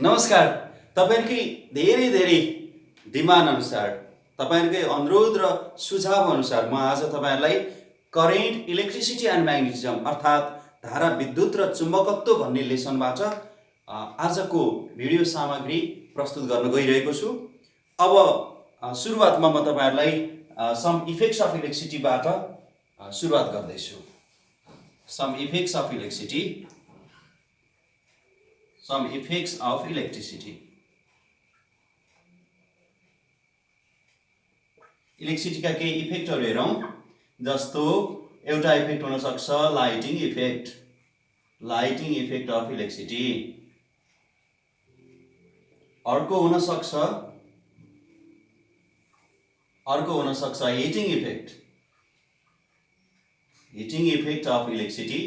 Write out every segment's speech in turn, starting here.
नमस्कार। तपाईहरुकै धेरै डिमान्ड अनुसार तपाईहरुकै अनुरोध र सुझाव अनुसार म आज तपाईहरुलाई करेन्ट इलेक्ट्रिसिटी एन्ड म्याग्नेटिजम अर्थात् धारा विद्युत र चुम्बकत्व भन्ने लेसनबाट आजको भिडियो सामग्री प्रस्तुत गर्न गइरहेको छु। अब सुरुवातमा म तपाईहरुलाई सम इफेक्ट्स अफ इलेक्ट्रिसिटीबाट सुरुवात गर्दैछु। Some effects of electricity Some effects of electricity. Electricity का केही इफेक्टहरु हेरौं। जस्तो एउटा इफेक्ट हुन सक्छ लाइटिङ इफेक्ट अफ इलेक्ट्रिसिटी। अर्को हुन सक्छ हिटिङ इफेक्ट अफ इलेक्ट्रिसिटी।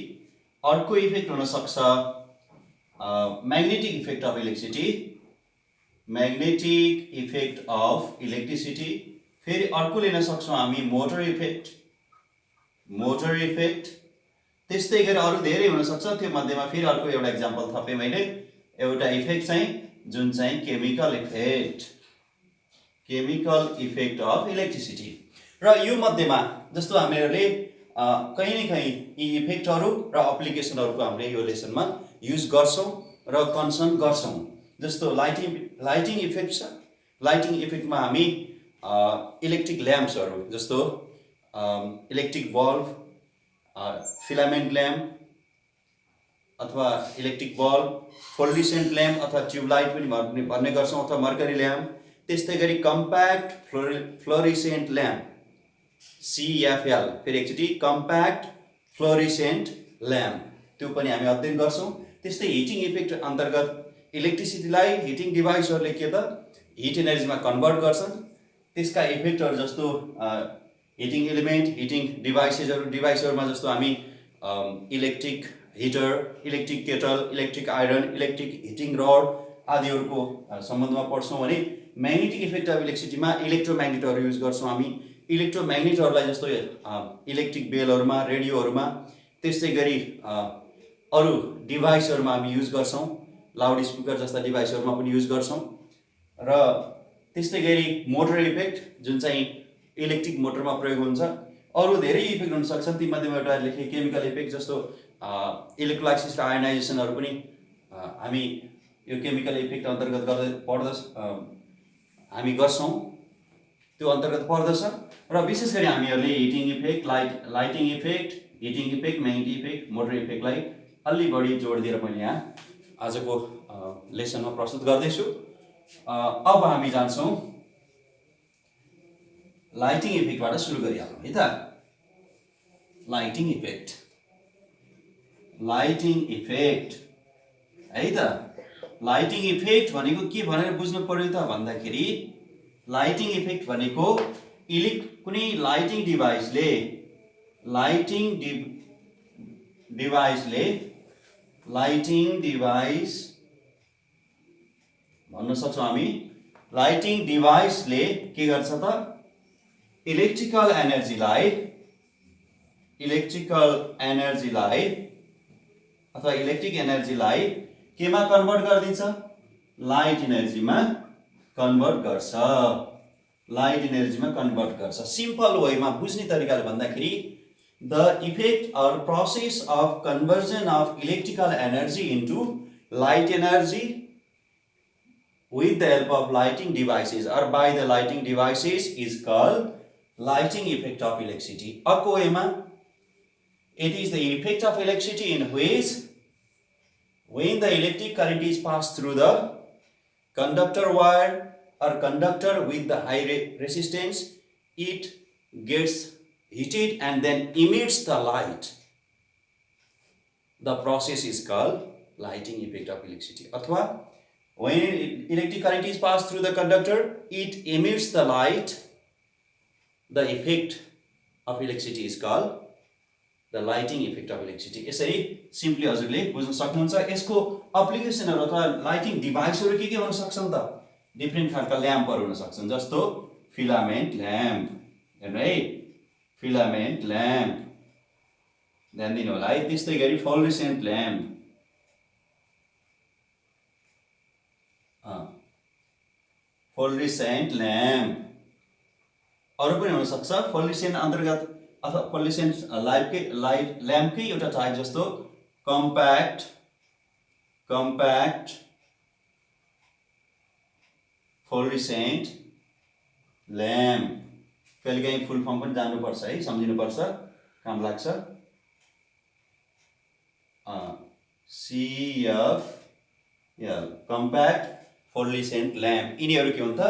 अर्को इफेक्ट हुन सक्छ magnetic effect of electricity फेरि अर्को लिन सक्छौं हामी मोटर इफेक्ट। त्यस्तै गरी अरु धेरै हुन सक्छ। त्यो मध्येमा फेरि अर्को एउटा एक्जाम्पल थपे मैले एउटा इफेक्ट चाहिँ जुन चाहिँ केमिकल इफेक्ट अफ इलेक्ट्रिसिटी। र यो मध्येमा जस्तो हामीहरुले कहीं न कहीं यी इफेक्टहरु र एप्लिकेसनहरुको हामीले यो लेसनमा युज गर्छौं र कन्सर्न गर्छौं। जस्तो लाइटिङ इफेक्ट छ। लाइटिङ इफेक्टमा हामी इलेक्ट्रिक ल्याम्प्सहरु जस्तो इलेक्ट्रिक बल्ब, फिलामेन्ट ल्याम्प अथवा इलेक्ट्रिक बल्ब, फ्लोरोसेन्ट ल्याम्प अथवा ट्युब लाइट पनि भन्ने गर्छौं अथवा मर्करी ल्याम्प। त्यस्तै गरी कम्प्याक्ट फ्लोरोसेन्ट ल्याम्प CFL फेरि एकचोटी कम्प्याक्ट फ्लोरोसेन्ट ल्याम्प त्यो पनि हामी अध्ययन गर्छौं। त्यस्तै हिटिङ इफेक्ट अन्तर्गत इलेक्ट्रिसिटीलाई हिटिङ डिभाइसहरुले के त हिट एनर्जीमा कन्भर्ट गर्छन्। त्यसका इफेक्टहरु जस्तो हिटिङ एलिमेन्ट, हिटिङ डिभाइसहरुमा जस्तो हामी electric heater, electric kettle, electric iron, electric heating rod आदिहरुको सम्बन्धमा पढ्छौं भने म्याग्नेटिक इफेक्ट अफ इलेक्ट्रिसिटीमा इलेक्ट्रोम्याग्नेटहरु युज गर्छौं हामी। इलेक्ट्रोम्याग्नेटहरुलाई जस्तो इलेक्ट्रिक बेलहरुमा, रेडियोहरुमा, त्यस्तै गरी अरु डिभाइसहरुमा हामी युज गर्छौं। लाउड स्पिकर जस्ता डिभाइसहरुमा पनि युज गर्छौं। र त्यस्तै गरी मोटर इफेक्ट जुन चाहिँ इलेक्ट्रिक मोटरमा प्रयोग हुन्छ। अरु धेरै इफेक्ट हुन सक्छन्। ती मध्येमा एउटा लेखे केमिकल इफेक्ट जस्तो इलेक्ट्रोलाइसिस र आयोनाइजेसनहरु पनि हामी यो केमिकल इफेक्ट अन्तर्गत हामी गर्छौं। त्यो अन्तर्गत पर्दछ। र विशेष गरी हामीहरुले heating effect, lighting effect, heating effect, magnetic effect, motor इफेक्टलाई अलि बढी जोड दिएर मैले यहाँ आजको लेसनमा प्रस्तुत गर्दैछु। अब हामी जान्छौं लाइटिङ इफेक्टबाट सुरु गरिहालौं है त। लाइटिङ इफेक्ट है त। लाइटिङ इफेक्ट भनेको के भनेर बुझ्नु पर्यो त भन्दाखेरि लाइटिङ इफेक्ट भनेको कुनै लाइटिङ डिभाइस भन्न सक्छौं हामी। लाइटिङ डिभाइसले के गर्छ त इलेक्ट्रिकल एनर्जीलाई अथवा इलेक्ट्रिक एनर्जीलाई केमा कन्भर्ट गरिदिन्छ? लाइट एनर्जीमा कन्भर्ट गर्छ। सिम्पल वेमा बुझ्ने तरिकाले भन्दाखेरि the effect or process of conversion of electrical energy into light energy with the help of lighting devices or by the lighting devices is called lighting effect of electricity. अर्को वेमा it is the effect of electricity in which when the electric current is passed through the conductor wire or conductor with the high resistance, it gets heated and then emits the light. The process is called lighting effect of electricity. अथवा when electric current is passed through the conductor, it emits the light. The effect of electricity is called the lighting effect of electricity. यसरी simply हजुरले बुझ्न सक्नुहुन्छ। यसको एप्लिकेसनहरु अथवा lighting डिभाइसहरु के हुन सक्छन् त? डिफरेन्ट खालका ल्याम्पहरु हुन सक्छन्। जस्तो फिलामेन्ट ल्याम्प हेर्नु है, फिलामेन्ट ल्याम्प ध्यान दिनु होला है। त्यस्तै गरी फ्लोरोसेन्ट ल्याम्प फ्लोरेसेन्ट ल्याम्प। अरू पनि हुनसक्छ फ्लोरेसेन्ट अन्तर्गत अथवा फ्लोरेसेन्ट लाइट ल्याम्पकै एउटा टाइप जस्तो कम्प्याक्ट फ्लोरेसेन्ट ल्याम्प। कहिलेकाहीँ फुल फर्म पनि जान्नुपर्छ है, सम्झिनुपर्छ, काम लाग्छ। CFL compact fluorescent lamp. यिनीहरू के हुन् त?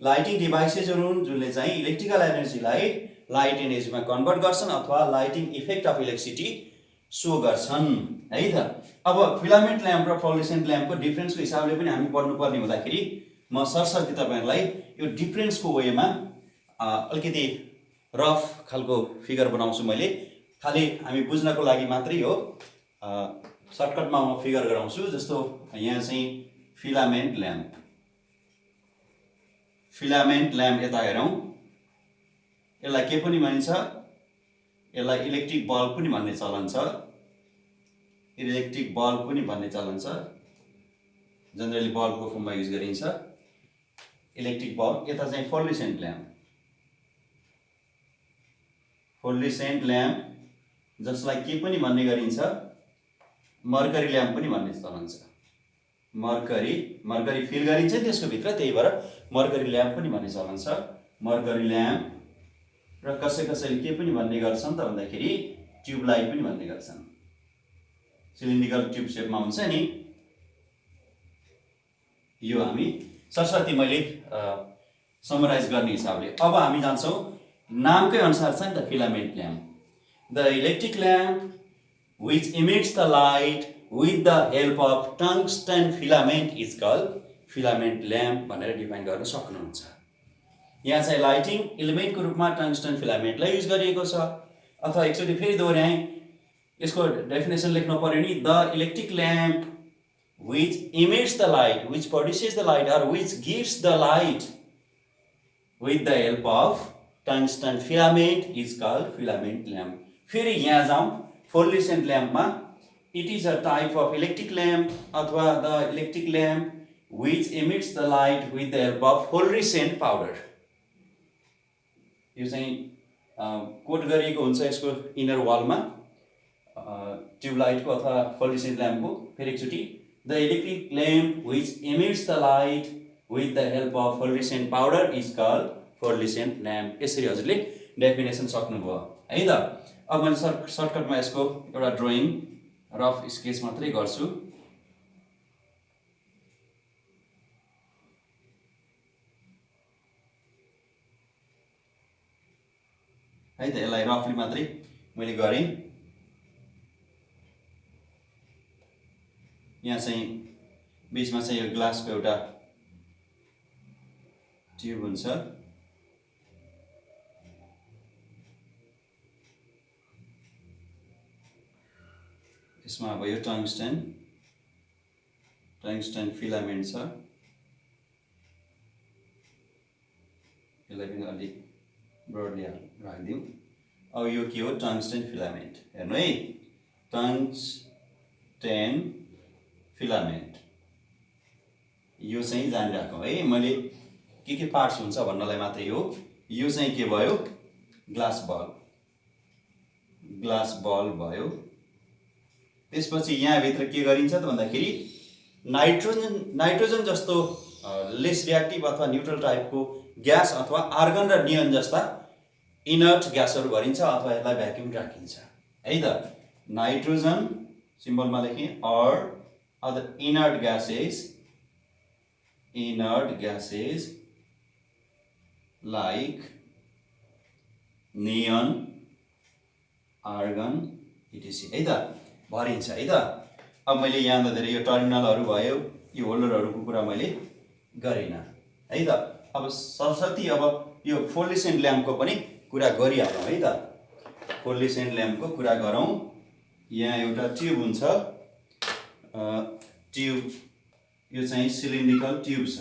लाइटिङ डिभाइसेसहरू हुन् जुनले चाहिँ इलेक्ट्रिकल एनर्जीलाई लाइट एनर्जीमा कन्भर्ट गर्छन् अथवा लाइटिङ इफेक्ट अफ इलेक्ट्रिसिटी सो गर्छन् है त। अब फिलामेन्ट ल्याम्प र फ्लोरेसेन्ट ल्याम्पको डिफ्रेन्सको हिसाबले पनि हामी पढ्नुपर्ने हुँदाखेरि म सरसर्ती तपाईँहरूलाई यो डिफ्रेन्सको वेमा अलिकति रफ खालको फिगर बनाउँछु मैले। खालि हामी बुझ्नको लागि मात्रै हो, सर्टकटमा म फिगर गराउँछु। जस्तो यहाँ चाहिँ फिलामेन्ट ल्याम्प यता हेरौँ, यसलाई के पनि भनिन्छ? यसलाई इलेक्ट्रिक बल्ब पनि भन्ने चलन छ, जनरली बल्बको फर्ममा युज गरिन्छ इलेक्ट्रिक बल्ब। यता चाहिँ फ्लोरेसेन्ट ल्याम्प जसलाई के पनि भन्ने गरिन्छ? मर्करी ल्याम्प पनि भन्ने चलन छ। मर्करी फिल गरिन्छ त्यसको भित्र, त्यही भएर मर्करी ल्याम्प पनि भन्ने चलन छ। मर्करी ल्याम्प र कसैले के पनि भन्ने गर्छन् त भन्दाखेरि ट्युब लाइट पनि भन्ने गर्छन्। सिलिन्ड्रिकल ट्युब सेपमा हुन्छ नि। यो हामी सरस्वती मैले समराइज गर्ने हिसाबले। अब हामी जान्छौँ नामकै अनुसार छ नि त filament lamp. The electric lamp which emits the light with the help of tungsten filament is called filament lamp भनेर डिफाइन गर्न सक्नुहुन्छ। यहाँ चाहिँ लाइटिङ इलिमेन्टको रूपमा टंगस्टन फिलामेन्टलाई युज गरिएको छ। अथवा एकचोटि फेरि दोहोऱ्याएँ, यसको डेफिनेसन लेख्नु पर्यो नि। The electric lamp which emits the light, which produces the light or which gives the light with the help of tungsten filament is called filament lamp। फेरि यहाँ जाउँ फ्लोरेसेन्ट ल्याम्पमा, it is a type of electric lamp अथवा the electric lamp which emits the light with the help of fluorescent powder. यो चाहिँ coat गरिएको हुन्छ यसको इनर वालमा ट्युबलाइटको अथवा फ्लोरेसेन्ट ल्याम्पको। फेरि एकचोटि, the electric lamp which emits the light with the help of fluorescent powder is called fluorescent lamp. यसरी हजुरले डेफिनेसन सक्नुभयो है त। अब मैले सर्टकटमा यसको एउटा ड्रइङ रफ स्केच मात्रै गर्छु। है त, यसलाई रफली मात्रै मैले गरेँ। यहाँ चाहिँ बीचमा चाहिँ यो ग्लासको एउटा ट्युब हुन्छ। यसमा अब यो टंगस्टन फिलामेन्ट छ। यसलाई पनि अलिक ब्रोडली राखिदिउँ। अब यो के हो? Tungsten filament. हेर्नु है, टंगस्टन फिलामेन्ट यो चाहिँ जानिराखौँ है। मैले के पार्ट्स हुन्छ भन्नलाई मात्रै हो। यो चाहिँ के भयो? ग्लास बल्ब भयो। त्यसपछि यहाँभित्र के गरिन्छ त भन्दाखेरि नाइट्रोजन जस्तो लेस रियाक्टिभ अथवा न्युट्रल टाइपको ग्यास अथवा आर्गन र नियन जस्ता इनर्ट ग्यासहरू भरिन्छ अथवा यसलाई भ्याक्युम राखिन्छ है त। नाइट्रोजन सिम्बलमा लेखेँ, और अदर इनर्ट gases like नियन, आर्गन etc है त, भरिन्छ है त। अब मैले यहाँ धेरै यो टर्मिनलहरू भयो, यो होल्डरहरूको कुरा मैले गरिनँ है त। अब सरस्वती अब यो फ्लोरेसेन्ट ल्याम्पको पनि कुरा गरिहालौँ है त। फ्लोरेसेन्ट ल्याम्पको कुरा गरौँ। यहाँ एउटा ट्युब हुन्छ, ट्युब यो चाहिँ सिलिन्ड्रिकल ट्युब छ।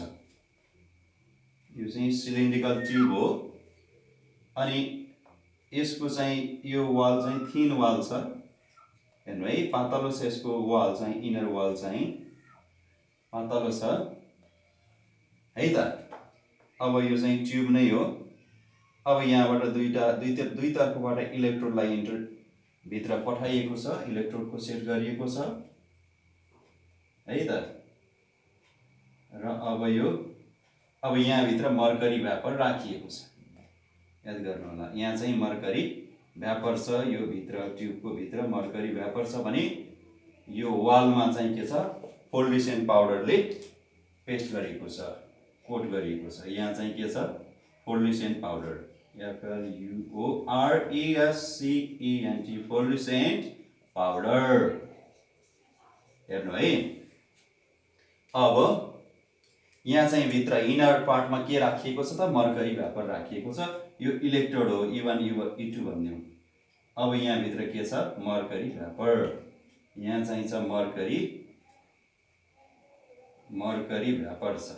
यो चाहिँ सिलिन्ड्रिकल ट्युब हो। अनि यसको चाहिँ यो वाल चाहिँ थिन वाल छ। हेर्नु है, पातलो छ यसको वाल चाहिँ, इनर वाल चाहिँ पातलो छ है त। अब यो चाहिँ ट्युब नै हो। अब यहाँबाट दुई तर्फबाट इलेक्ट्रोडलाई भित्र पठाइएको छ, इलेक्ट्रोडको सेट गरिएको छ है त। र अब यहाँभित्र मर्करी भ्यापर राखिएको छ। याद गर्नु होला, यहाँ चाहिँ मर्करी भ्यापर छ, यो भित्र ट्युबको भित्र मर्करी भ्यापर छ भने यो वालमा चाहिँ के छ, फोल्डिसेन्ट पाउडरले पेस्ट गरिएको छ, कोट गरिएको छ। यहाँ चाहिँ के छ, फोल्डिसेन्ट पाउडर, FLUORESCENT, फोल्डिसेन्ट पाउडर। हेर्नु है। अब यहाँ चाहिँ भित्र इनर पार्टमा के राखिएको छ त, मर्करी भ्यापर राखिएको छ। यो इलेक्ट्रोड हो, E1 E2 भनिदिउँ। अब यहाँ भित्र के छ, मर्करी भ्यापर। यहाँ चाहिँ छ मर्करी भ्यापर छ।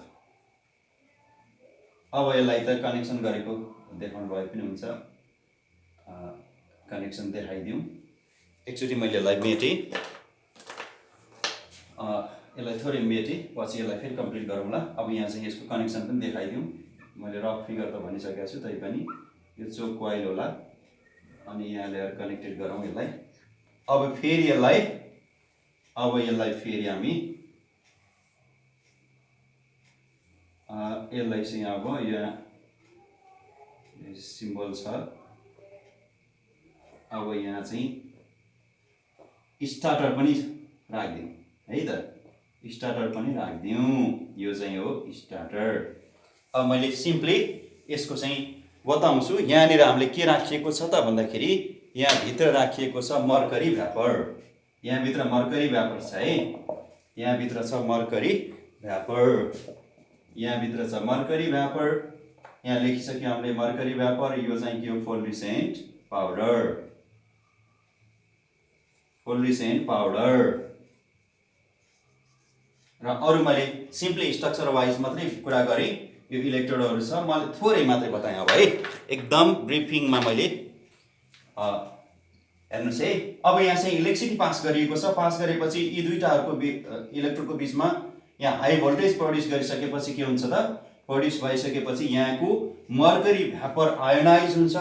अब यसलाई त कनेक्सन गरेको देखाउनु भए पनि हुन्छ, कनेक्सन देखाइदिउँ। एकचोटि मैले यसलाई मेटेँ, यसलाई थोरै मेटेँ, पछि यसलाई फेरि कम्प्लिट गरौँला। अब यहाँ चाहिँ यसको कनेक्सन पनि देखाइदिउँ। मैले रफ फिगर त भनिसकेको छु, तैपनि यो चोक कोइल होला, अनि यहाँ ल्याएर कनेक्टेड गरौँ यसलाई। अब फेरि यसलाई फेरि हामी यसलाई चाहिँ अब यहाँ सिम्बल छ। अब यहाँ चाहिँ स्टार्टर पनि राखिदिउँ है त, स्टार्टर पनि राखिदिउँ। यो चाहिँ हो स्टार्टर। अब मैले सिम्पली यसको चाहिँ बताउँछु। यहाँनिर हामीले के राखिएको छ त भन्दाखेरि, यहाँ भित्र राखिएको छ मर्करी भ्यापर। यहाँभित्र मर्करी भ्यापर छ है, यहाँभित्र छ मर्करी भ्यापर, यहाँभित्र छ मर्करी भ्यापर। यहाँ लेखिसक्यो हामीले मर्करी भ्यापर। यो चाहिँ के हो, फोल्डिसेन्ट पाउडर, फोल्डिसेन्ट पाउडर। र अरू मैले सिम्पली स्ट्रक्चर वाइज मात्रै कुरा गरेँ। यो इलेक्ट्रोडहरू छ, मैले थोरै मात्रै बताएँ। अब है एकदम ब्रिफिङमा मैले हेर्नुहोस् है। अब यहाँ चाहिँ इलेक्ट्रिसिटी पास गरिएको छ। पास गरेपछि यी दुईटाहरूको इलेक्ट्रोडको बिचमा यहाँ हाई भोल्टेज प्रड्युस गरिसकेपछि के हुन्छ त, प्रड्युस भइसकेपछि यहाँको मर्करी भ्यापर आयोनाइज हुन्छ।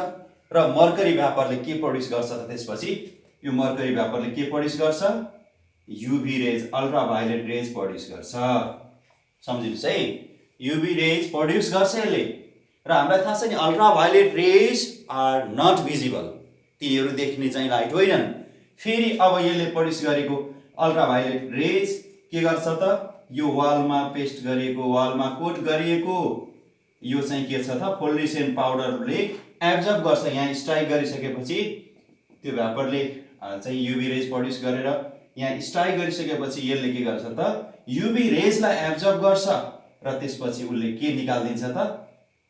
र मर्करी भ्यापरले के प्रड्युस गर्छ त, त्यसपछि यो मर्करी भ्यापरले के प्रड्युस गर्छ, युभी रेज, अल्ट्राभायोलेट रेज प्रड्युस गर्छ। सम्झिनुहोस् है, युभी रेज प्रड्युस गर्छ यसले। र हामीलाई थाहा छ नि, अल्ट्राभायोलेट रेज आर नट भिजिबल, तिनीहरू देखिने चाहिँ लाइट होइनन्। फेरि अब यसले प्रड्युस गरेको अल्ट्राभायोलेट रेज के गर्छ त, यो वालमा पेस्ट गरिएको, वालमा कोट गरिएको यो चाहिँ के छ त, फोल्डिसेन्ट पाउडरले एब्जर्ब गर्छ। यहाँ स्ट्राइक गरिसकेपछि त्यो भ्यापरले चाहिँ युभी रेज प्रड्युस गरेर यहाँ स्ट्राइक गरिसकेपछि यसले के गर्छ त, युभी रेजलाई एब्जर्ब गर्छ र त्यसपछि उसले के निकालिदिन्छ त,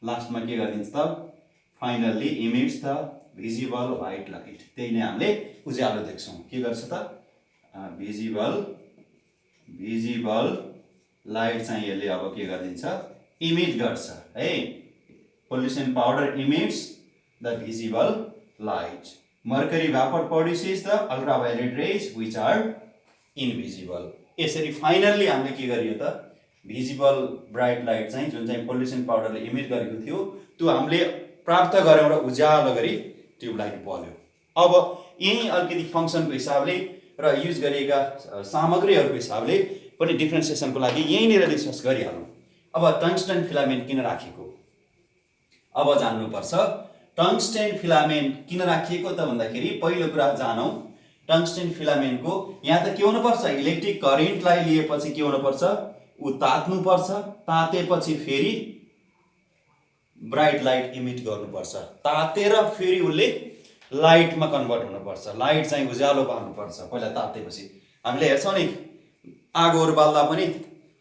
लास्टमा के गरिदिन्छ त, finally emits the visible white light. त्यही नै हामीले उज्यालो देख्छौँ। के गर्छ त, भिजिबल लाइट चाहिँ यसले अब के गरिदिन्छ, इमिट गर्छ है। Fluorescent powder emits the visible light. Mercury vapour produces the ultraviolet rays which are invisible. यसरी फाइनल्ली हामीले के गरियो त, भिजिबल ब्राइट लाइट चाहिँ जुन चाहिँ फोल्डिसेन्ट पाउडरले इमिट गरेको थियो त्यो हामीले प्राप्त गऱ्यौँ र उज्यालो गरी ट्युबलाइट बल्यो। अब यही अलिकति फङ्सनको हिसाबले र युज गरिएका सामग्रीहरूको हिसाबले पनि डिफ्रेन्सिएसनको लागि यहीँनिर डिस्कस गरिहालौँ। अब टङ्स्टन फिलामेन्ट किन राखेको, अब जान्नुपर्छ। टङ्स्टेन फिलामेन्ट किन राखिएको त भन्दाखेरि, पहिलो कुरा जानौँ टङ्स्टेन फिलामेन्टको यहाँ त के हुनुपर्छ, इलेक्ट्रिक करेन्टलाई लिएपछि के हुनुपर्छ, ऊ तात्नुपर्छ। तातेपछि फेरि ब्राइट लाइट इमिट गर्नुपर्छ। तातेर फेरि उसले लाइटमा कन्भर्ट हुनुपर्छ। लाइट चाहिँ उज्यालो पार्नुपर्छ पहिला तातेपछि। हामीले हेर्छौँ नि, आगोहरू बाल्दा पनि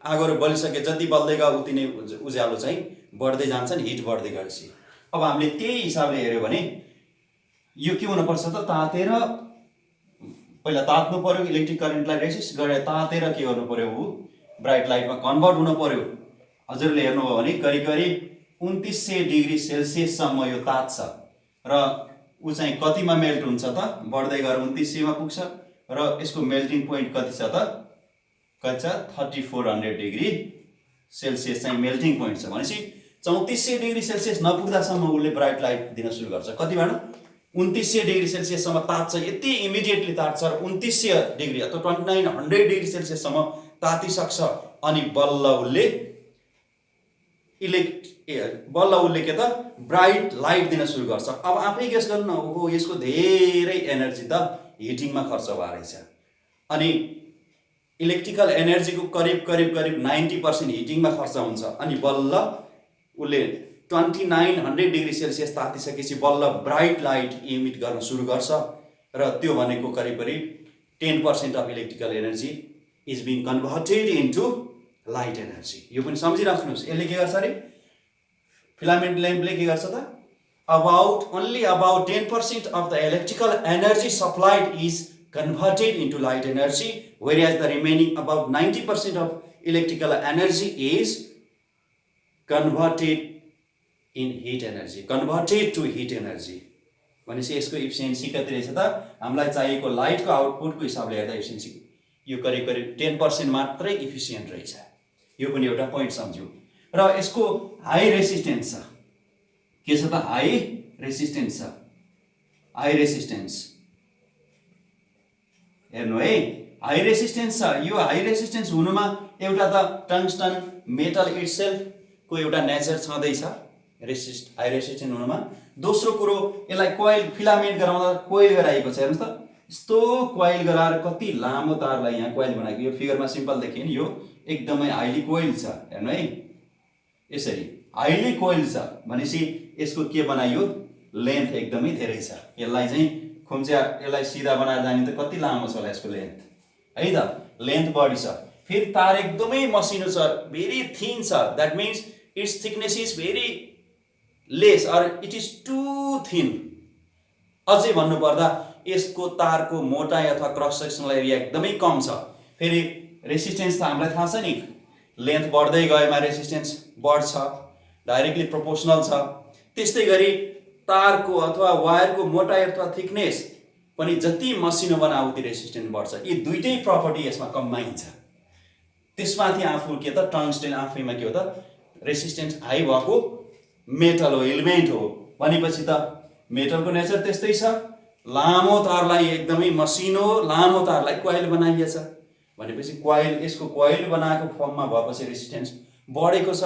आगोहरू बलिसके जति बल्दै गयो उति नै उज्यालो चाहिँ बढ्दै जान्छ नि, हिट बढ्दै गएपछि। अब हामीले त्यही हिसाबले हेऱ्यो भने यो के हुनुपर्छ त, तातेर पहिला तात्नु पर्यो, इलेक्ट्रिक करेन्टलाई रेसिस्ट गरेर तातेर के गर्नु पर्यो, ऊ ब्राइट लाइटमा कन्भर्ट हुनु पर्यो। हजुरले हेर्नुभयो भने करिब करिब 2900 डिग्री सेल्सियससम्म यो तात्छ र ऊ चाहिँ कतिमा मेल्ट हुन्छ त, बढ्दै गएर 2900 मा पुग्छ र यसको मेल्टिङ पोइन्ट कति छ त, कति छ, 3400 डिग्री सेल्सियस चाहिँ मेल्टिङ पोइन्ट छ। भनेपछि 3400 डिग्री सेल्सियस नपुग्दासम्म उसले ब्राइट लाइट दिन सुरु गर्छ। कतिबाट 2900 डिग्री सेल्सियससम्म तात्छ, यति इमिडिएटली तात्छ। 2900 डिग्री अथवा 2900 डिग्री सेल्सियससम्म तातिसक्छ अनि बल्ल उसले के त ब्राइट लाइट दिन सुरु गर्छ। अब आफै गेस गर्नु न, ओहो यसको धेरै एनर्जी त हिटिङमा खर्च भएर रहेछ। अनि इलेक्ट्रिकल एनर्जीको करिब 90% हिटिङमा खर्च हुन्छ। अनि बल्ल उसले 2900 डिग्री सेल्सियस तातिसकेपछि बल्ल ब्राइट लाइट इमिट गर्न सुरु गर्छ र त्यो भनेको करिब 10% of electrical energy is being converted into light energy. यो पनि सम्झिराख्नुहोस्। यसले के गर्छ अरे, फिलामेन्ट ल्याम्पले के गर्छ त, only about 10% of the electrical energy supplied is converted into light energy, whereas the remaining about 90% of electrical energy is converted in heat energy, converted to heat energy। भनेपछि यसको इफिसियन्सी कति रहेछ त, हामीलाई चाहिएको लाइटको आउटपुटको हिसाबले हेर्दा इफिसियन्सी यो करिब 10% मात्रै इफिसियन्ट रहेछ। यो पनि एउटा पोइन्ट सम्झ्यौ। र यसको हाई रेसिस्टेन्स छ। के छ त, हाई रेसिस्टेन्स छ। हाई रेसिस्टेन्स हेर्नु है, हाई रेसिस्टेन्स छ। यो हाई रेसिस्टेन्स हुनुमा एउटा त टंगस्टन मेटल इटसेल्फ को एउटा नेचर छँदैछ हाई रेसिस्टेन्स हुनुमा। दोस्रो कुरो यसलाई कोइल फिलामेन्ट गराउँदा कोइल गराएको छ। हेर्नुहोस् त, यस्तो कोइल गराएर कति लामो तारलाई यहाँ कोइल बनाएको। यो फिगरमा सिम्पल देखियो नि, यो एकदमै हाइली कोइल छ। हेर्नु है, यसरी हाइली कोइल छ भनेपछि यसको के बनायो, लेन्थ एकदमै धेरै छ। यसलाई चाहिँ खुम्च्या यसलाई सिधा बनाएर जाने त कति लामो छ होला यसको लेन्थ है त, लेन्थ बढी छ। फेरि तार एकदमै मसिनो छ, भेरी थिन छ। That means its thickness is very less or it is too thin. अझै भन्नुपर्दा यसको तारको मोटाइ अथवा क्रस सेक्सनल एरिया एकदमै कम छ। फेरि रेसिस्टेन्स त हामीलाई थाहा छ नि, लेन्थ बढ्दै गएमा रेसिस्टेन्स बढ्छ, डाइरेक्टली प्रोपोर्सनल छ। त्यस्तै गरी तारको अथवा वायरको मोटाइ अथवा थिकनेस पनि जति मसिनो बनाऊ उति रेसिस्टेन्स बढ्छ। यी दुईटै प्रपर्टी यसमा कम्बाइन छ। त्यसमाथि आफू के त टंगस्टेन आफैमा के हो त, रेसिस्टेन्स हाई भएको मेटल हो, एलिमेन्ट हो। भनेपछि त मेटलको नेचर त्यस्तै छ। लामो तारलाई एकदमै मसिनो लामो तारलाई कोइल बनाइएछ भनेपछि कोइल, यसको कोइल बनाएको फर्ममा भएपछि रेसिस्टेन्स बढेको छ।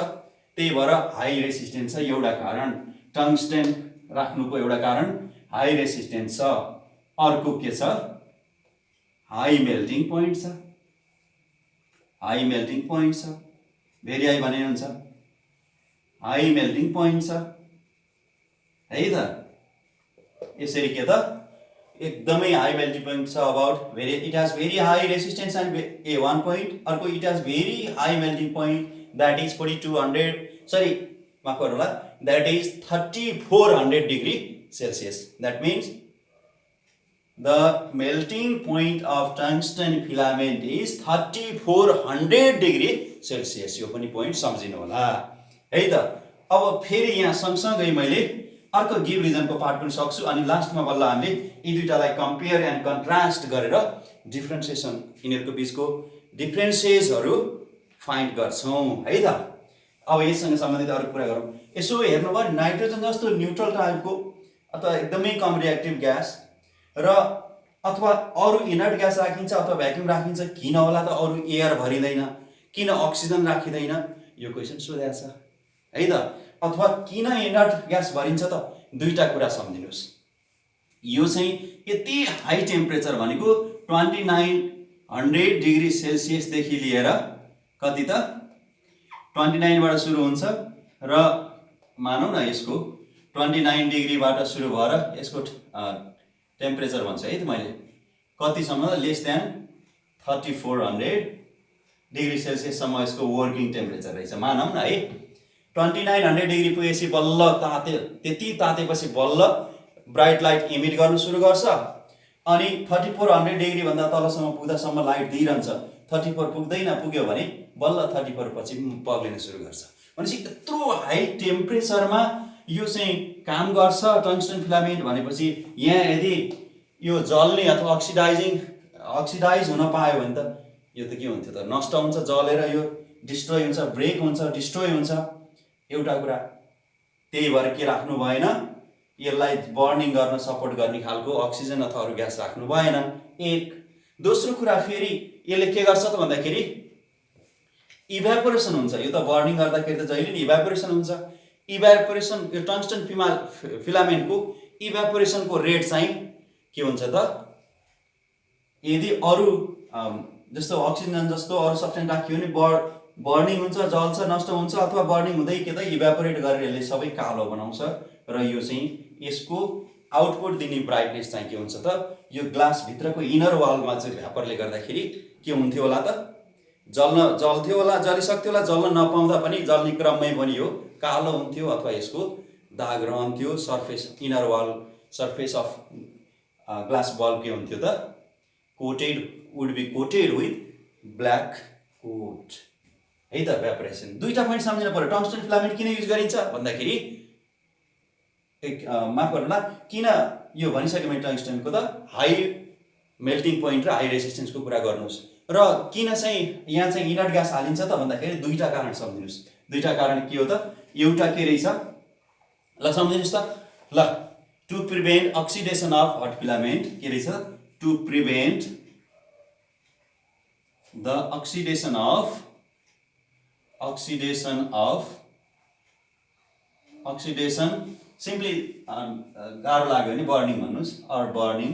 त्यही भएर हाई रेसिस्टेन्स छ। एउटा कारण टंगस्टेन राख्नुको एउटा कारण हाई रेसिस्टेन्स छ। अर्को के छ, हाई मेल्टिङ पोइन्ट छ। हाई मेल्टिङ पोइन्ट छ, भेरी हाई भने हुन्छ, हाई मेल्टिङ पोइन्ट छ है त। यसरी के त, एकदमै हाई मेल्टिङ पोइन्ट छ। About very it has very high resistance and a one point. अर्को it has very high melting point that is 3400 degree Celsius. That means the melting point of tungsten filament is 3400 degree Celsius। यो पनि point सम्झिनु होला है त। अब फेरि यहाँ सँगसँगै मैले अर्को गिभ रिजनको पार्ट पनि सक्छु अनि लास्टमा बल्ल हामीले यी दुईटालाई कम्पेयर एन्ड कन्ट्रास्ट गरेर डिफ्रेन्सिएसन, यिनीहरूको बिचको डिफ्रेन्सेसहरू फाइन्ड गर्छौँ है त। अब यससँग सम्बन्धित अरू कुरा गरौँ। यसो हेर्नुभयो, नाइट्रोजन जस्तो न्युट्रल टाइपको अथवा एकदमै कम रिएक्टिभ ग्यास र अथवा अरू इनर्ट ग्यास राखिन्छ अथवा भ्याक्युम राखिन्छ, किन होला त अरू एयर भरिँदैन, किन अक्सिजन राखिँदैन, यो क्वेसन सोधेको छ है त। अथवा किन इनर्ट ग्यास भरिन्छ त, दुईटा कुरा सम्झिनुहोस्। यो चाहिँ यति हाई टेम्परेचर भनेको 2900 डिग्री सेल्सियसदेखि लिएर कति त 29 बाट सुरु हुन्छ र मानौँ न यसको 29 डिग्रीबाट सुरु भएर यसको टेम्परेचर भन्छ है त मैले कतिसम्म, लेस देन 3400 डिग्री सेल्सियससम्म यसको वर्किङ टेम्परेचर रहेछ मानौँ न है। 2900 डिग्री पुगेपछि बल्ल त्यति तातेपछि बल्ल ब्राइट लाइट इमिट गर्नु सुरु गर्छ अनि 3400 डिग्री भन्दा तलसम्म पुग्दासम्म लाइट दिइरहन्छ। 34 पुग्दैन, पुग्यो भने बल्ल 34 पछि पग्लिन सुरु गर्छ। भनेपछि यत्रो हाई टेम्परेचरमा यो चाहिँ काम गर्छ टंगस्टन फिलामेन्ट भनेपछि यहाँ यदि यो जल्ने अथवा अक्सिडाइज हुन पायो भने त यो त के हुन्थ्यो त, नष्ट हुन्छ, जलेर यो डिस्ट्रोय हुन्छ, ब्रेक हुन्छ, डिस्ट्रोय हुन्छ। एउटा कुरा। त्यही भएर के राख्नु भएन, यसलाई बर्निङ गर्न सपोर्ट गर्ने खालको अक्सिजन अथवा अरू ग्यास राख्नु भएन। एक। दोस्रो कुरा फेरि यसले के गर्छ त भन्दाखेरि इभ्यापोरेसन हुन्छ। यो त बर्निङ गर्दाखेरि त जहिले नि इभ्यापोरेसन हुन्छ। इभ्यापोरेसन, यो टङ्स्टन फिलामेन्टको इभ्यापोरेसनको रेट चाहिँ के हुन्छ त, यदि अरू जस्तो अक्सिजन जस्तो अरू सब्सटेन्स राखियो भने बर्निङ हुन्छ, जल्छ, नष्ट हुन्छ, अथवा बर्निङ हुँदै के त इभ्यापोरेट गरेर यसले सबै कालो बनाउँछ। र यो चाहिँ यसको आउटपुट दिने ब्राइटनेस चाहिँ के हुन्छ त, यो ग्लासभित्रको इनर वालमा चाहिँ भ्यापरले गर्दाखेरि के हुन्थ्यो होला त, जल्थ्यो होला, जलिसक्थ्यो होला, जल्न नपाउँदा पनि जल्ने क्रममै पनि यो कालो हुन्थ्यो अथवा यसको दाग रहन्थ्यो। Surface, inner wall surface of glass bulb के हुन्थ्यो त, would be coated with black coat है त। इभ्यापोरेसन दुईटा पोइन्ट सम्झिनु पर्यो। टङ्स्टन फिलामेन्ट किन युज गरिन्छ भन्दाखेरि माफ गर्नुहोला, किन यो भनिसक्यो मैले टङ्स्टनको त हाई मेल्टिङ पोइन्ट र हाई रेसिस्टेन्सको कुरा गर्नुहोस्। र किन चाहिँ यहाँ चाहिँ इनर्ट ग्यास हालिन्छ त भन्दाखेरि दुईटा कारण सम्झिनुहोस्। दुईटा कारण के हो त, एउटा के रहेछ ल सम्झिनुहोस् त ल, to prevent oxidation of hot filament, के रहेछ, to prevent the oxidation simply गाह्रो लाग्यो भने बर्निङ भन्नुहोस्, or burning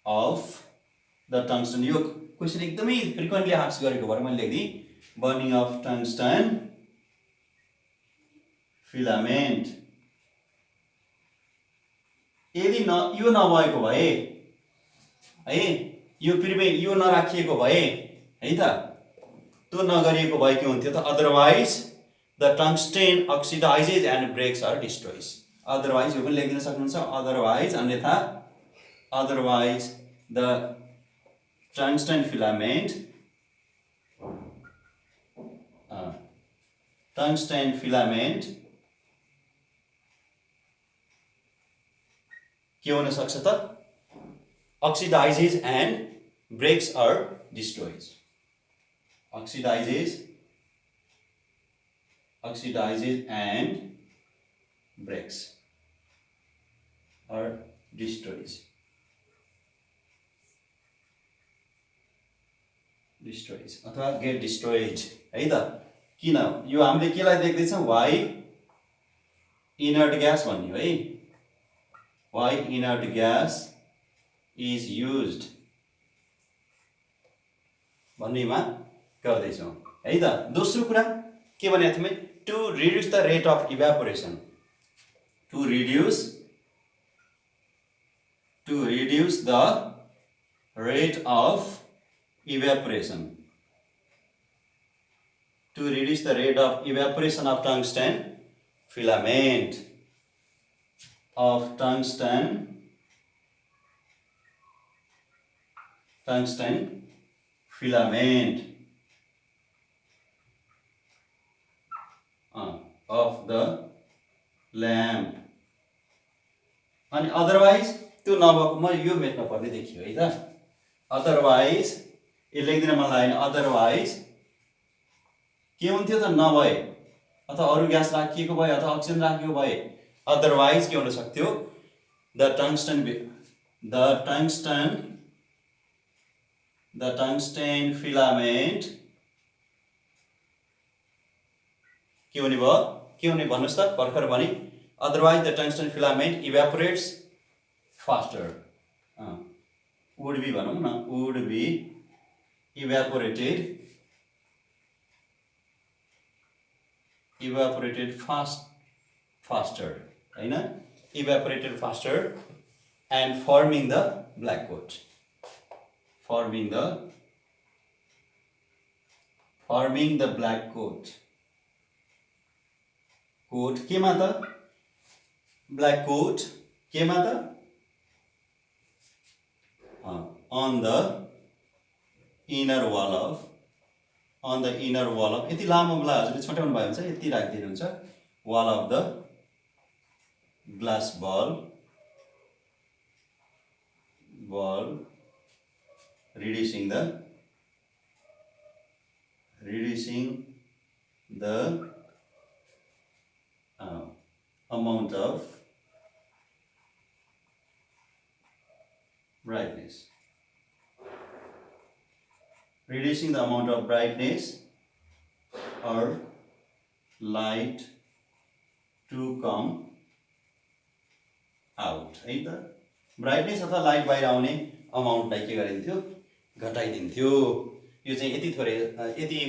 of the tungsten. यो क्वेसन एकदमै फ्रिक्वेन्टली आस्क गरेको भएर मैले लेखिदिएँ, बर्निङ अफ टङ्स्टन फिलामेन्ट। यदि यो नभएको भए है, यो नराखिएको भए है त, त्यो नगरिएको भए के हुन्थ्यो त, otherwise the tungsten oxidizes and breaks or destroys. Otherwise यो पनि लेखिदिन सक्नुहुन्छ, अदरवाइज अन्यथा, अदरवाइज द टङ्स्टन फिलामेन्ट के हुन सक्छ त, oxidizes and breaks or destroys. oxidizes and breaks or destroys अथवा get destroyed है त। किन यो हामीले केलाई देख्दैछौँ, why inert gas भन्ने है, why inert gas is used भन्नेमा गर्दैछौँ है त। दोस्रो कुरा के भनेको थिएँ, to reduce the rate of evaporation, to reduce the rate of evaporation, to reduce the rate of evaporation of tungsten filament, of the lamp। अनि अदरवाइज त्यो नभएको, म यो मेट्न पर्ने देखियो है त, अदरवाइज यो लेख्दिन मन लागेन, अदरवाइज के हुन्थ्यो त, नभए अथवा अरू ग्यास राखिएको भए अथवा अक्सिजन राखिएको भए, अदरवाइज के हुन सक्थ्यो, द टङ्स्टेन फिलामेन्ट के हुने भयो, के हुने भन्नुहोस् त, भर्खर भने otherwise the tungsten filament evaporates faster, would be भनौँ न, वुड बी इभ्यापोरेटेड faster हैन, evaporated faster and forming the black coat, forming the black coat केमा त, black coat केमा त, on the inner wall of, यति लामो मलाई हजुरले छोट्याउनु भयो हुन्छ, यति राखिदिनुहुन्छ, wall of the glass bulb reducing the amount of brightness. Reducing the amount of brightness or light to come out. है त ब्राइटनेस अथवा लाइट बाहिर आउने अमाउन्टलाई के गरिन्थ्यो घटाइदिन्थ्यो। यो चाहिँ यति थोरै यति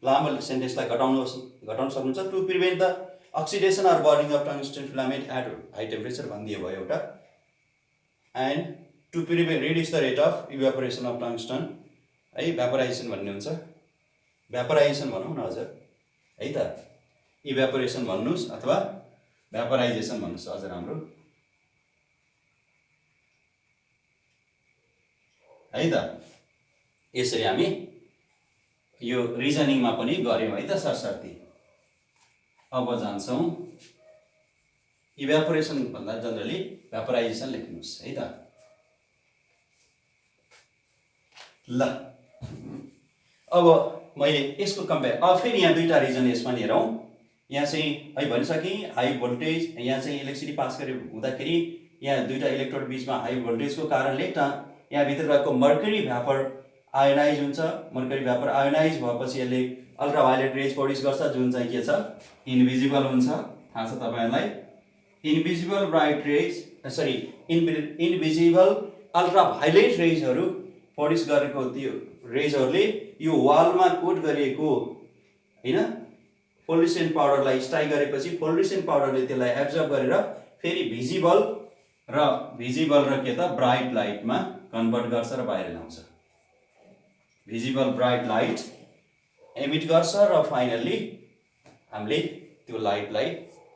लामो सेन्टेन्सलाई घटाउन सक्नुहुन्छ। To prevent the oxidation or burning of tungsten filament at high temperature भनिदिए भयो एउटा। And to prevent reduce the rate of evaporation of tungsten है भ्यापोराइजेसन भन्ने हुन्छ। भ्यापोराइजेसन भनौँ न हजुर है त इभ्यापोरेसन भन्नुस् अथवा भ्यापोराइजेसन भन्नुस् अझ राम्रो है त। यसरी हामी यो रिजनिङमा पनि गर्यौं है त सरसर्ती। अब जान्छौं इभ्यापोरेसन भन्दा जनरली भ्यापोराइजेसन लेख्नुस् है त। ल अब मैले यसको कम्पेयर अब फेरि यहाँ दुईटा रिजन यसमा हेरौं। यहाँ चाहिँ है भनिसके हाई भोल्टेज यहाँ चाहिँ इलेक्ट्रिसिटी पास गरे हुँदाखेरि यहाँ दुईटा इलेक्ट्रोड बीचमा हाई भोल्टेजको कारणले यहाँ भित्र रहेको मर्करी भ्यापर आयोनाइज हुन्छ। मर्करी भ्यापर आयोनाइज भएपछि यसले अल्ट्राभायोलेट रेज प्रोड्युस गर्छ जुन चाहिँ के छ इन्भिजिबल हुन्छ। थाहा छ तपाईहरुलाई invisible bright rays sorry invisible ultraviolet रेजहरु प्रोड्युस गरेको त्यो रेजहरुले यो वालमा कोट गरिएको हैन फ्लोरोसेन्ट पाउडरलाई स्ट्राइक गरेपछि फ्लोरोसेन्ट पाउडरले त्यसलाई एब्जर्ब गरेर फेरि भिजिबल र के त ब्राइट लाइटमा कन्भर्ट गर्छ र बाहिर ल्याउँछ। भिजिबल ब्राइट लाइट एमिट गर्छ र फाइनली हामीले त्यो लाइटलाई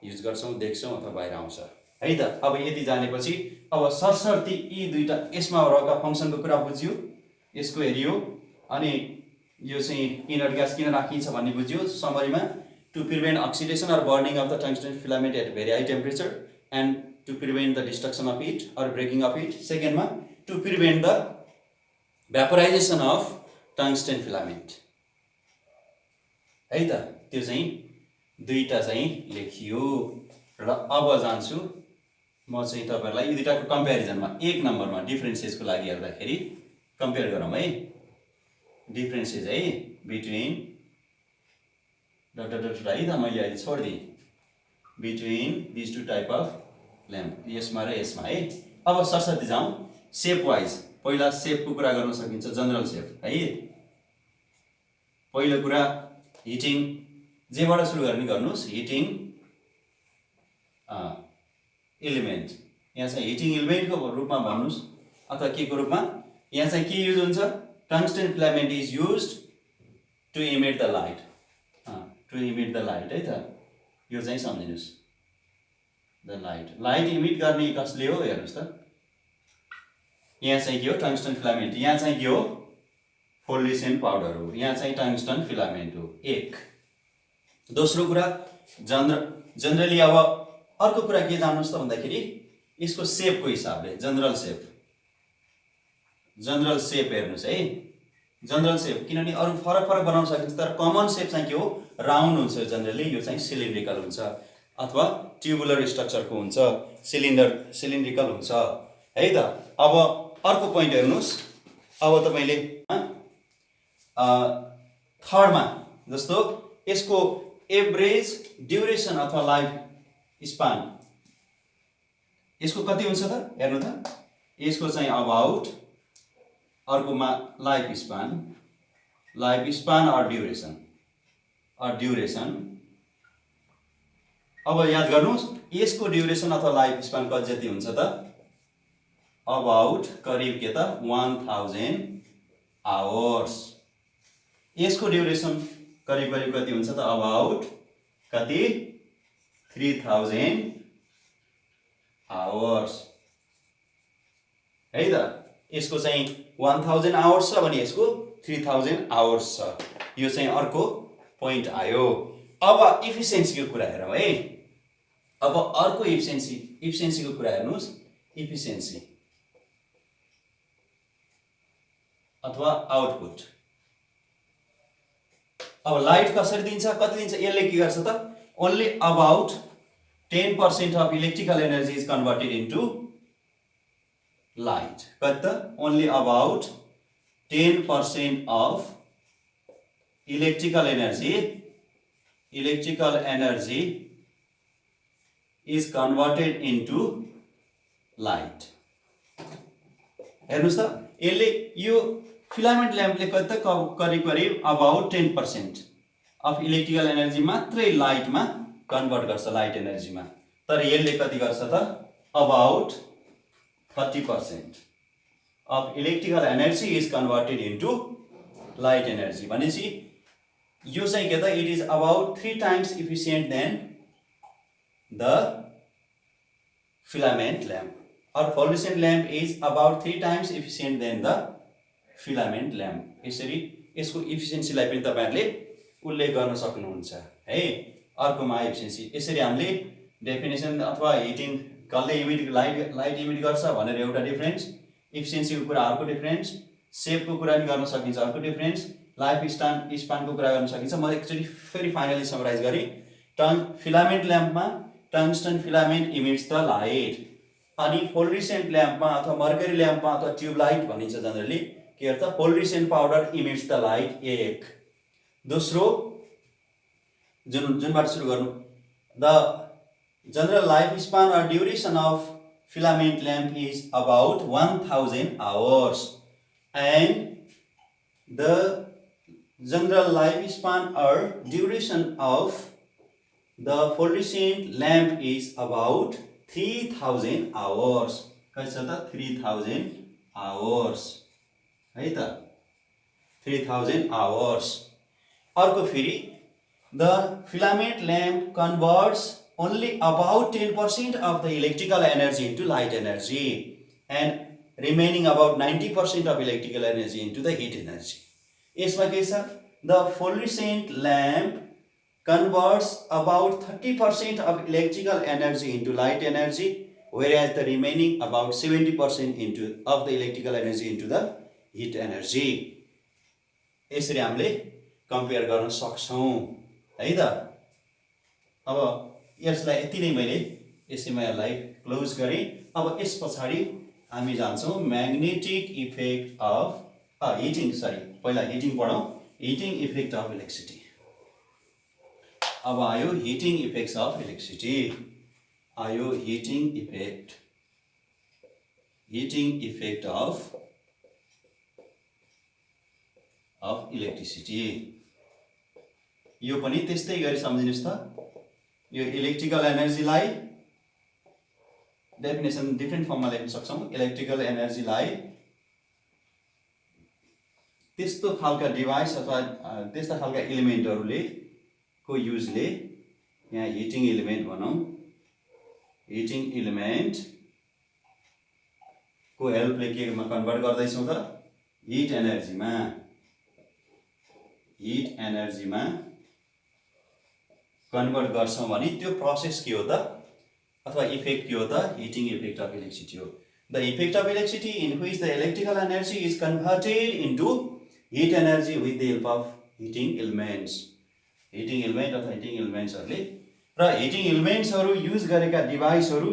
युज गर्छौं देख्छौं अथवा बाहिर आउँछ है त। अब यति जानेपछि अब सरसर्ती यी दुईटा यसमा रहेका फंक्सनको कुरा बुझ्यो यसको हेरियो अनि यो चाहिँ इनर्ट ग्यास किन राखिन्छ भन्ने बुझ्यो। समरीमा to prevent oxidation or burning of the tungsten filament at very high temperature and to prevent the destruction of it or breaking of it. सेकेन्डमा to prevent the vaporization of tungsten filament है त। त्यो चाहिँ दुईटा चाहिँ लेखियो र अब जान्छु म चाहिँ तपाईहरुलाई यी दुईटाको कम्प्यारिजनमा एक नम्बरमा डिफरेन्सेसको लागि हेर्दाखेरि कम्पेयर गरौँ है। डिफरेन्सेस है बिट्विन डट डट डट है त मैले अहिले छोड्दिएँ between this two type of lamp यसमा र यसमा है। अब सरसर्ती जाउँ सेप वाइज। पहिला सेपको कुरा गर्न सकिन्छ जनरल सेप है। पहिलो कुरा हिटिङ जेबाट सुरु गर्ने गर्नुस् हिटिङ एलिमेन्ट। यहाँ चाहिँ हिटिङ एलिमेन्टको रूपमा भन्नुस् अथवा के को रूपमा यहाँ चाहिँ के युज हुन्छ tungsten filament is used to emit the light है त। यो चाहिँ सम्झिनुस् द लाइट इमिट गर्ने कसले हो हेर्नुस् त। यहाँ चाहिँ के हो टंगस्टन फिलामेन्ट यहाँ चाहिँ के हो फ्लोरोसेन्ट पाउडर हो यहाँ चाहिँ टंगस्टन फिलामेन्ट हो एक। दोस्रो कुरा जनरली अब अर्को कुरा के जान्नुस् त भन्दाखेरि यसको शेपको हिसाबले जनरल शेप हेर्नुस् है। जनरल शेप किनभने अरु फरक बनाउन सकिन्छ तर कमन शेप चाहिँ के हो राउन्ड हुन्छ जनरली। यो चाहिँ सिलिन्ड्रिकल हुन्छ अथवा ट्युबुलर स्ट्रक्चरको हुन्छ सिलिन्ड्रिकल हुन्छ है त। अब अर्को पोइन्ट हेर्नुस् अब तपाईले थर्डमा जस्तो यसको एभरेज ड्युरेसन अथवा लाइफ स्पान यसको कति हुन्छ त हेर्नु त। यसको चाहिँ अबाउट अर्कोमा लाइफ स्पान अर ड्युरेसन। अब याद गर्नुस् यसको ड्युरेसन अथवा लाइफ स्पान कति हुन्छ त अबाउट करिब के त 1000 आवर्स। यसको ड्युरेसन करिब कति हुन्छ त अबाउट कति 3000 आवर्स है त। यसको चाहिँ 1000 आवर्स छ भने यसको 3000 आवर्स छ। यो चाहिँ अर्को पोइन्ट आयो। अब इफिसिएन्सीको कुरा हेरौँ है। अब अर्को इफिसिएन्सीको कुरा हेर्नुस् इफिसिएन्सी अथवा आउटपुट। अब लाइट कसरी दिन्छ कति दिन्छ यसले के गर्छ त only about 10% of electrical energy is converted into light. But only about 10% of electrical energy is converted into light. हेर्नुस् त यसले यो फिलामेन्ट ल्याम्पले करिब अबाउट 10% अफ इलेक्ट्रिकल एनर्जी मात्रै लाइटमा कन्भर्ट गर्छ, लाइट एनर्जीमा। तर यसले कति गर्छ त about 30% of electrical energy is converted into light energy. भनेपछि यो चाहिँ के त it is about 3 times efficient than the filament lamp और fluorescent lamp is about 3 times efficient than the filament lamp. यसरी यसको इफिसिएन्सीलाई पनि तपाईहरुले उल्लेख गर्न सक्नुहुन्छ है। अर्कोमा इफिसिएन्सी यसरी हामीले डेफिनेसन अथवा हिटिङ कसले इमिट लाइट इमिट गर्छ भनेर एउटा डिफरेन्स, इफिसिएन्सीको कुरा अर्को डिफरेन्स, सेपको कुरा पनि गर्न सकिन्छ अर्को डिफरेन्स, लाइफ स्पानको कुरा गर्न सकिन्छ। म एकचोटी फेरि फाइनली समराइज गरी फिलामेन्ट ल्याम्पमा tungsten filament emits the light, अनि फ्लोरेसेंट ल्याम्पमा अथवा मर्करी ल्याम्पमा अथवा ट्युबलाइट भनिन्छ जनरली के अर्थ fluorescent powder emits the light. एक दोस्रो जुनबाट सुरु गर्नु, the general life span or duration of filament lamp is about 1000 hours and the general life span or duration of the fluorescent lamp is about 3000 hours। कति छ त 3000 hours है त 3000 hours। अर्को फेरि the filament lamp converts only about 10% of the electrical energy into light energy and remaining about 90% of electrical energy into the heat energy। यसमा के छ the fluorescent lamp converts about 30% of electrical energy into light energy, whereas the remaining about 70% of the electrical energy into the heat energy। यसरी हामीले compare गर्न सक्छौं है त। अब यसलाई यति नै मैले यसैमालाई क्लोज गरे। अब यस पछाडी हामी जान्छौं म्याग्नेटिक इफेक्ट अफ हिटिङ, पहिला हिटिङ पढौं, हिटिङ इफेक्ट अफ इलेक्ट्रिसिटी। अब आयो हिटिङ इफेक्ट्स अफ इलेक्ट्रिसिटी, आयो हिटिङ इफेक्ट अफ इलेक्ट्रिसिटी। यो पनि त्यस्तै गरी सम्झिनुस् त। यो इलेक्ट्रिकल एनर्जीलाई डेफिनेसन डिफरेन्ट फर्ममा लेख्न सक्छौं। इलेक्ट्रिकल एनर्जीलाई त्यस्तो खालका डिभाइस अथवा त्यस्ता खालका एलिमेन्टहरुले को युजले, यहाँ हिटिङ एलिमेन्ट भनौं, हिटिङ एलिमेन्ट को हेल्पले केमा कन्भर्ट गर्दैछौं त हिट एनर्जीमा कन्भर्ट गर्छौं भने त्यो प्रोसेस के हो त अथवा इफेक्ट के हो त हिटिङ इफेक्ट अफ इलेक्ट्रिसिटी हो। The effect of electricity in which the electrical energy is converted into hit energy with the help of heating elements. Heating element अथवा हिटिङ एलिमेन्ट्सहरुले र हिटिङ एलिमेन्ट्सहरु युज गरेका डिभाइसहरु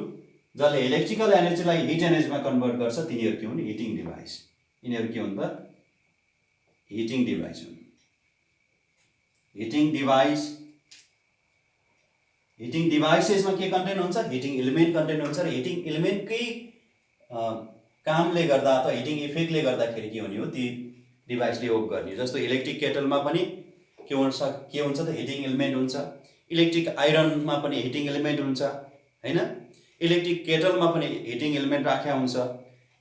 जसले इलेक्ट्रिकल एनर्जीलाई हिट एनर्जीमा कन्भर्ट गर्छ तिनीहरु के हुन् heating device. यिनीहरु के हुन् त हिटिङ डिभाइस हुन्। हिटिङ डिभाइसेसमा के कन्टेन्ट हुन्छ, हिटिङ एलिमेन्ट कन्टेन्ट हुन्छ र हिटिङ एलिमेन्टकै कामले गर्दा अथवा हिटिङ इफेक्टले गर्दाखेरि के हुने हो ती डिभाइसले वर्क गर्ने। जस्तो इलेक्ट्रिक केटलमा पनि के हुन्छ त हिटिङ एलिमेन्ट हुन्छ, इलेक्ट्रिक आइरनमा पनि हिटिङ एलिमेन्ट हुन्छ हैन, इलेक्ट्रिक केटलमा पनि हिटिङ एलिमेन्ट राखेको हुन्छ,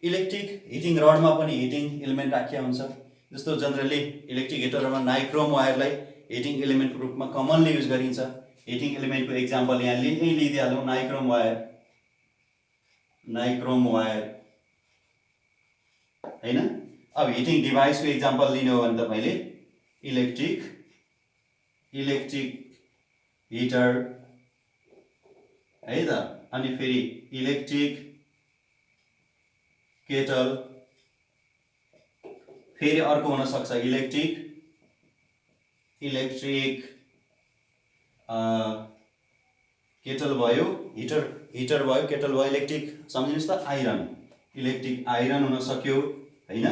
इलेक्ट्रिक हिटिङ रडमा पनि हिटिङ एलिमेन्ट राखेको हुन्छ। जस्तो जनरली इलेक्ट्रिक हिटरमा नाइक्रोम वायरलाई हिटिङ एलिमेन्टको रूपमा कमनली युज गरिन्छ। हिटिङ एलिमेन्टको एक्जाम्पल यहाँ लिइदिहालौं, नाइक्रोम वायर हैन। अब हिटिङ डिभाइसको एक्जाम्पल लिने हो भने तपाईले इलेक्ट्रिक हिटर है त, अनि फेरि इलेक्ट्रिक केटल, फेरि अर्को हुन सक्छ इलेक्ट्रिक केटल भयो, हिटर भयो, केटल भयो, इलेक्ट्रिक सम्झिनुहोस् त आइरन, इलेक्ट्रिक आइरन हुन सक्यो हैन।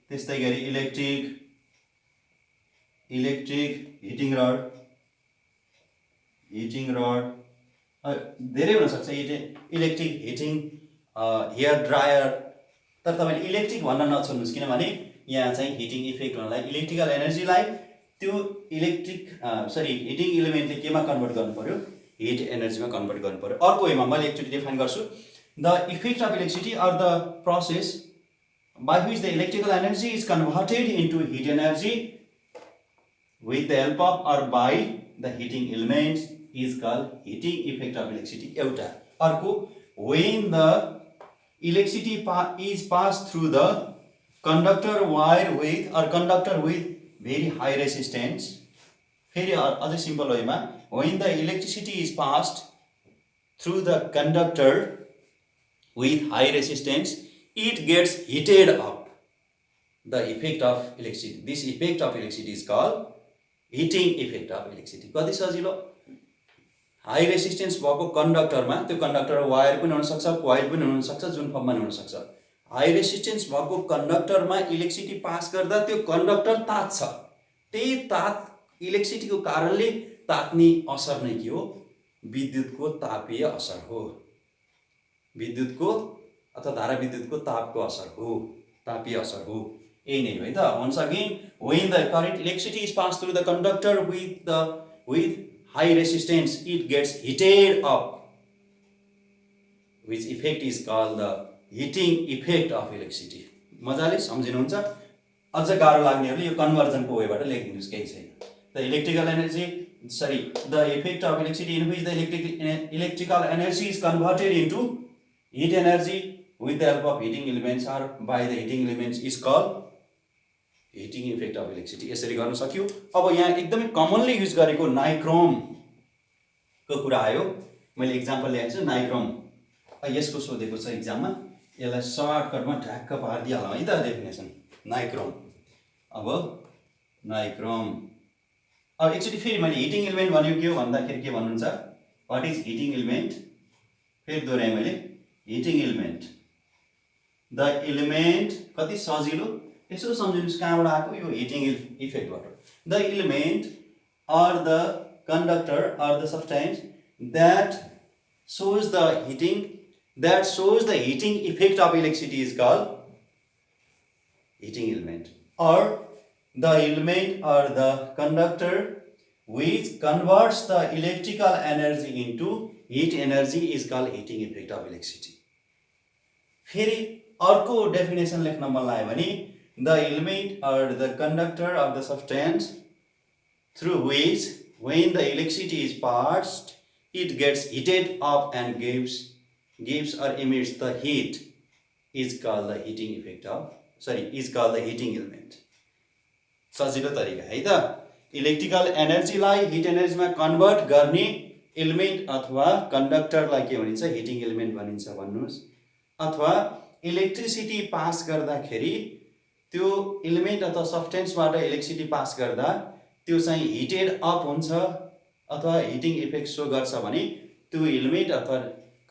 त्यस्तै गरी इलेक्ट्रिक हिटिङ रड धेरै हुन सक्छ, इलेक्ट्रिक हिटिङ हेयर ड्रायर। तर तपाईले इलेक्ट्रिक भन्न नछोड्नुस्, किनभने यहाँ चाहिँ हिटिङ इफेक्ट हुनलाई इलेक्ट्रिकल एनर्जीलाई त्यो हिटिङ इलिमेन्टले केमा कन्भर्ट गर्नु पर्यो, हिट एनर्जीमा कन्भर्ट गर्नु पर्यो। अर्को वेमा मैले एकचोटि डिफाइन गर्छु, the effect of electricity or the process by which the electrical energy is converted into heat energy with the help of or by the heating elements is called heating effect of electricity एउटा। अर्को, when the electricity is passed through the conductor wire with very high resistance, फेरि अझै simple वेमा, when the electricity is passed through the conductor with high resistance, it gets heated up. The effect of electricity. This effect of electricity is called heating effect of electricity. कति सजिलो। High resistance भएको कन्डक्टरमा, त्यो conductor wire पनि हुन सक्छ, कोइल पनि हुन सक्छ, जुन फर्ममा हुन सक्छ। हाई रेसिस्टेन्स भएको कन्डक्टरमा इलेक्ट्रिसिटी पास गर्दा त्यो कन्डक्टर तात्छ। त्यही इलेक्ट्रिसिटीको कारणले तात्ने असर नै के हो, विद्युतको तापीय असर हो। विद्युतको अथवा धारा विद्युतको तापको असर हो, तापीय असर हो। यही नै हो है त। Once again, when the current electricity is passed through the conductor with high resistance, it gets heated up, which effect is called the heating effect of electricity. मजाले सम्झिनुहुन्छ। अझ गाह्रो लाग्नेहरूले यो कन्भर्जनको वेबाट लेखिदिनुस्, केही छैन। The effect of electricity in which the electrical energy is converted into heat energy with the help of heating elements or by the heating elements is called heating effect of electricity. यसरी गर्न सक्यो। अब यहाँ एकदमै commonly use गरेको nichrome को कुरा आयो। मैले एक्जाम्पल ल्याएको छु नाइक्रोम। यसको सोधेको छ एक्जाममा, यसलाई सर्टकटमा ढ्याक्क पारिदिइहालौँ है त डेफिनेसन। नाइक्रोम, अब नाइक्रोम अब एकचोटि फेरि मैले हिटिङ एलिमेन्ट भनेको के हो भन्दाखेरि के भन्नुहुन्छ, वाट इज हिटिङ एलिमेन्ट, फेरि दोहोऱ्याएँ मैले, हिटिङ एलिमेन्ट द एलिमेन्ट, कति सजिलो, यसो सम्झिनुहोस् कहाँबाट आएको, यो हिटिङ इफेक्टबाट। The element or the conductor or the substance that shows the heating effect of electricity is called heating element, or the element or the conductor which converts the electrical energy into heat energy is called heating effect of electricity. फेरि अर्को definition लेख्न मन लाग्यो भने, the element or the conductor of the substance through which when the electricity is passed it gets heated up and gives or emits the heat is called the heating element. सजिलो तरिका है त। Electrical एनर्जीलाई hit एनर्जीमा convert गर्ने element अथवा कन्डक्टरलाई के भनिन्छ, heating element भनिन्छ भन्नुहोस्। अथवा इलेक्ट्रिसिटी पास गर्दाखेरि त्यो एलिमेन्ट अथवा सब्सटेन्सबाट इलेक्ट्रिसिटी पास गर्दा त्यो चाहिँ हिटेड अप हुन्छ अथवा हिटिङ इफेक्ट सो गर्छ भने त्यो एलिमेन्ट अथवा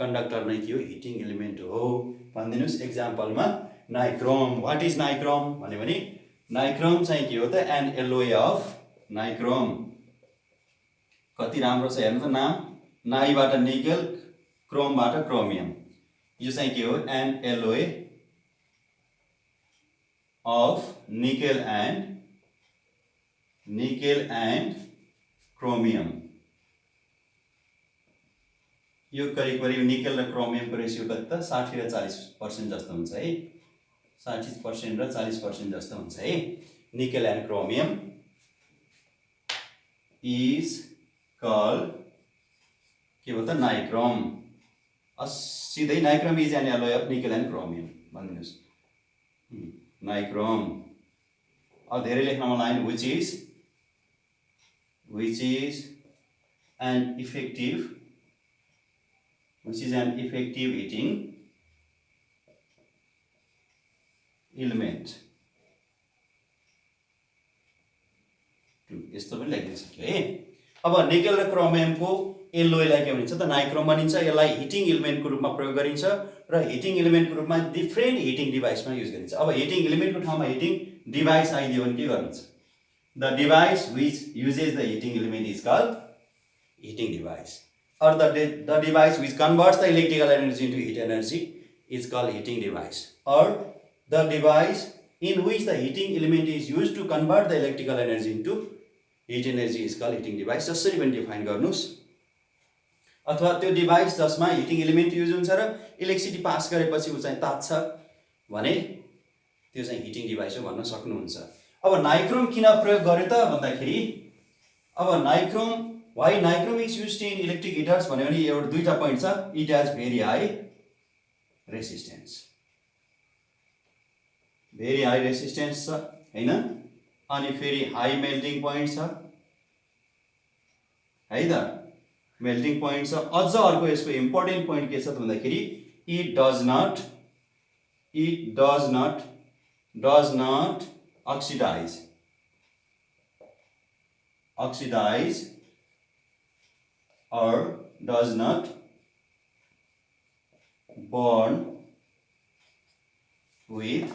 कन्डक्टर नै त्यो हिटिङ एलिमेन्ट हो भनिदिनुस्। एक्जाम्पलमा नाइक्रोम, वाट इज नाइक्रोम भन्यो भने, नाइक्रोम चाहिँ के हो त, एन एलोय अफ नाइक्रोम। कति राम्रो छ हेर्नु त नाम, नाइबाट निकेल, क्रोमबाट क्रोमियम। यो चाहिँ के हो, an alloy of nickel and chromium. यो करिब निकेल र क्रोमियमको रेसियो कति त 60 र 40% जस्तो हुन्छ है, 60% र 40% जस्तो हुन्छ है। Nickel and chromium is called के हो त, नाइक्रोम। सिधै nichrome is an alloy of nickel and chromium भनिदिनुहोस्, नाइक्रोम। अब धेरै लेख्न मन लाग्यो, which is an effective heating element. यस्तो पनि लेख्न सक्यो है। अब निकेल र क्रोमियमको एल्लोयलाई के भनिन्छ त नाइक्रोम भनिन्छ। यसलाई हिटिङ एलिमेन्टको रूपमा प्रयोग गरिन्छ र हिटिङ एलिमेन्टको रूपमा डिफ्रेन्ट हिटिङ डिभाइसमा युज गरिन्छ। अब हिटिङ एलिमेन्टको ठाउँमा हिटिङ डिभाइस आइदियो भने के गर्नुहुन्छ? The device which uses the heating element is called heating device, or the device which converts the electrical energy into heat energy is called heating device, or the device in which the heating element is used to convert the electrical energy into heat energy is called heating device। जसरी पनि define गर्नुस्। अथवा त्यो device जसमा heating element use हुन्छ र electricity pass गरेपछि उ चाहिँ तात्छ भने त्यो चाहिँ हिटिङ डिभाइस हो भन्न सक्नुहुन्छ। अब नाइक्रोम किन प्रयोग गर्यो त भन्दाखेरि, अब nichrome why nichrome is used in electric heaters भन्यो भने एउटा दुईटा पोइन्ट छ। It has very high resistance, very high resistance छ हैन, अनि फेरि हाई मेल्टिङ पोइन्ट छ है त, मेल्टिङ पोइन्ट छ। अझ अर्को यसको इम्पोर्टेन्ट पोइन्ट के छ त भन्दाखेरि it does not oxidize or does not burn with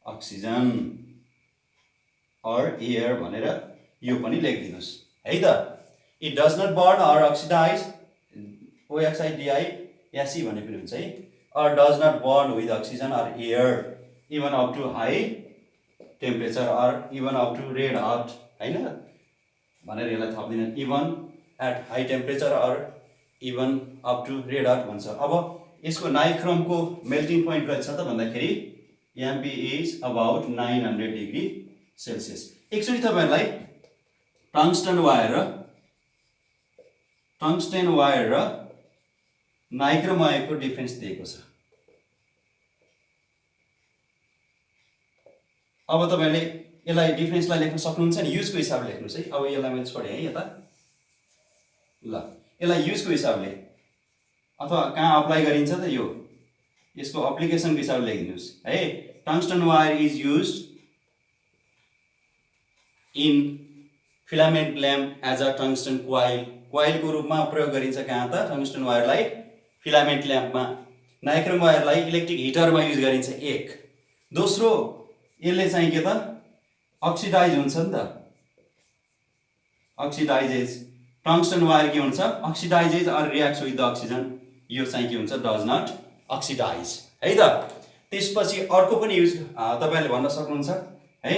oxygen or air भनेर यो पनि लेखिदिनुस् है त। It does not burn or oxidize, OXIDISE भने पनि हुन्छ है, or does not burn with oxygen or air even up to high temperature or even up to red hot हैन भनेर यसलाई थप्दिन। Even at high temperature or even up to red hot भन्छ। अब यसको नाइक्रोमको मेल्टिङ पोइन्ट कति छ त भन्दाखेरि MP is about 900 degree Celsius. एकचोटि तपाईहरुलाई टंगस्टन वायर र नाइक्रोम वायरको डिफरेन्स दिएको छ। अब तपाईले यसलाई डिफरेन्सलाई लेख्न सक्नुहुन्छ नि, युजको हिसाबले लेख्नुस् है। अब यसलाई मैले छोडेँ है यता, ल यसलाई युजको हिसाबले अथवा कहाँ अप्लाई गरिन्छ त यो यसको एप्लिकेसनको हिसाबले लेखिदिनुस् है। Tungsten wire is used in filament lamp as a tungsten कोइलको रूपमा प्रयोग गरिन्छ कहाँ त टंगस्टन वायरलाई फिलामेन्ट ल्याम्पमा। नाइक्रोम वायरलाई इलेक्ट्रिक हिटरमा युज गरिन्छ एक। दोस्रो यसले चाहिँ के त अक्सिडाइज हुन्छ नि त, अक्सिडाइजेज। टंगस्टन वायर के हुन्छ oxidizes or reacts with the oxygen, यो चाहिँ के हुन्छ डज नट अक्सिडाइज है त। त्यसपछि अर्को पनि युज तपाईले भन्न सक्नुहुन्छ है।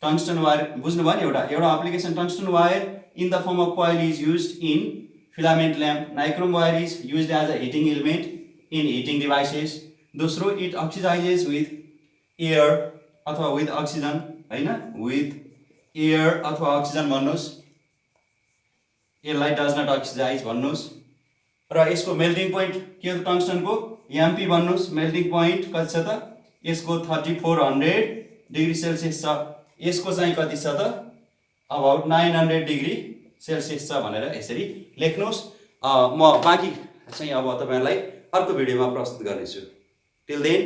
टंगस्टन वायर बुझ्नुभयो नि, एउटा application tungsten wire in the form of coil is used in filament lamp. Nichrome wire is used as a heating element in heating devices. दोस्रो इट अक्सिडाइजेज विथ एयर अथवा with oxygen हैन, with air अथवा oxygen भन्नुस्, यसलाई does not oxidise भन्नुस्। र यसको melting point के हो टंगस्टनको एमपी भन्नुस्। मेल्टिङ पोइन्ट कति छ त यसको 3400 डिग्री सेल्सियस छ। यसको चाहिँ कति छ त अबाउट 900 डिग्री सेल्सियस छ भनेर यसरी लेख्नुस्। म बाँकी चाहिँ अब तपाईहरुलाई अर्को भिडियोमा प्रस्तुत गर्नेछु। Till then